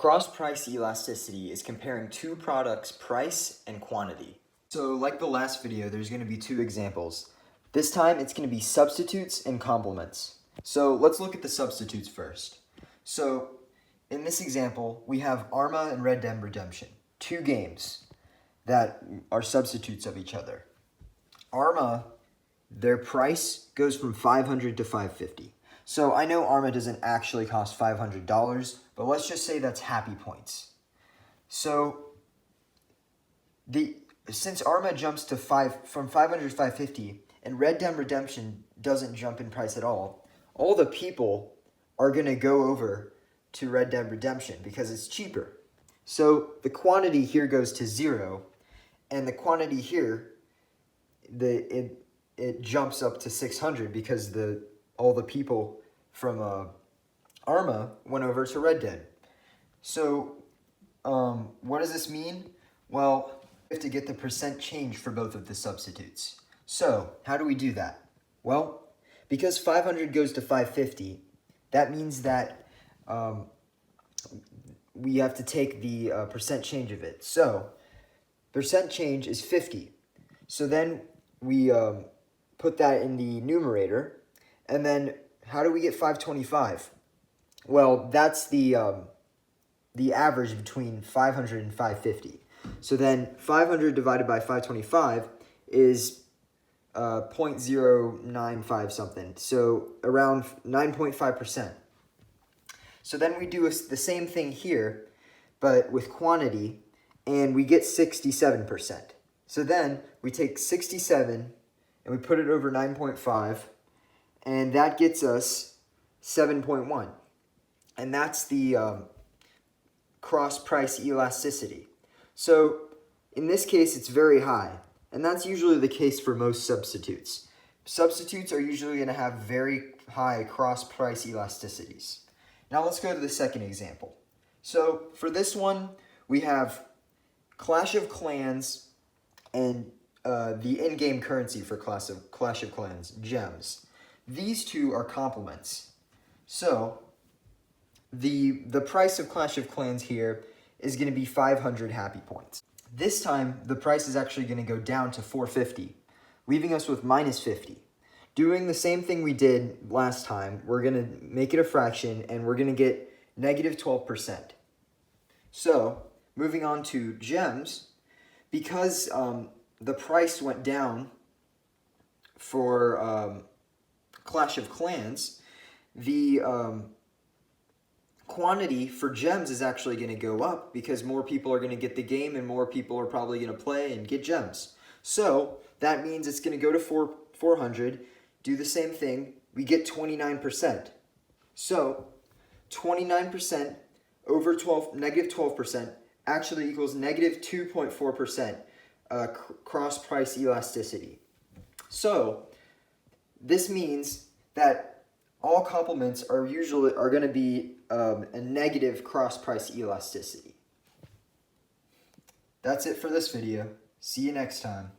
Cross-price elasticity is comparing two products' price and quantity. So like the last video, there's going to be two examples. This time it's going to be substitutes and complements. So let's look at the substitutes first. So in this example, we have Arma and Red Dead Redemption, two games that are substitutes of each other. Arma, their price goes from $500 to $550. So I know Arma doesn't actually cost $500, but let's just say that's happy points. So since Arma jumps to from $500 to $550, and Red Dead Redemption doesn't jump in price at all the people are going to go over to Red Dead Redemption because it's cheaper. So the quantity here goes to 0, and the quantity here, it jumps up to 600 because all the people from Arma went over to Red Dead. So what does this mean? Well, we have to get the percent change for both of the substitutes. So how do we do that? Well, because 500 goes to 550, that means that we have to take the percent change of it. So percent change is 50. So then we put that in the numerator, and then how do we get 525? Well, that's the average between 500 and 550. So then 500 divided by 525 is 0.095 something, so around 9.5%. So then we do the same thing here, but with quantity, and we get 67%. So then we take 67 and we put it over 9.5, and that gets us 7.1. And that's the cross-price elasticity. So in this case, it's very high, and that's usually the case for most substitutes. Substitutes are usually going to have very high cross-price elasticities. Now let's go to the second example. So for this one, we have Clash of Clans and the in-game currency for Clash of Clans, gems. These two are complements. So the price of Clash of Clans here is going to be 500 happy points. This time, the price is actually going to go down to 450, leaving us with minus 50. Doing the same thing we did last time, we're going to make it a fraction, and we're going to get negative 12%. So, moving on to gems, because the price went down for Clash of Clans, the quantity for gems is actually going to go up because more people are going to get the game and more people are probably going to play and get gems. So that means it's going to go to 400. Do the same thing. We get 29%. So 29% over negative 12% actually equals negative 2.4% cross-price elasticity. So this means that all complements are going to be a negative cross-price elasticity. That's it for this video. See you next time.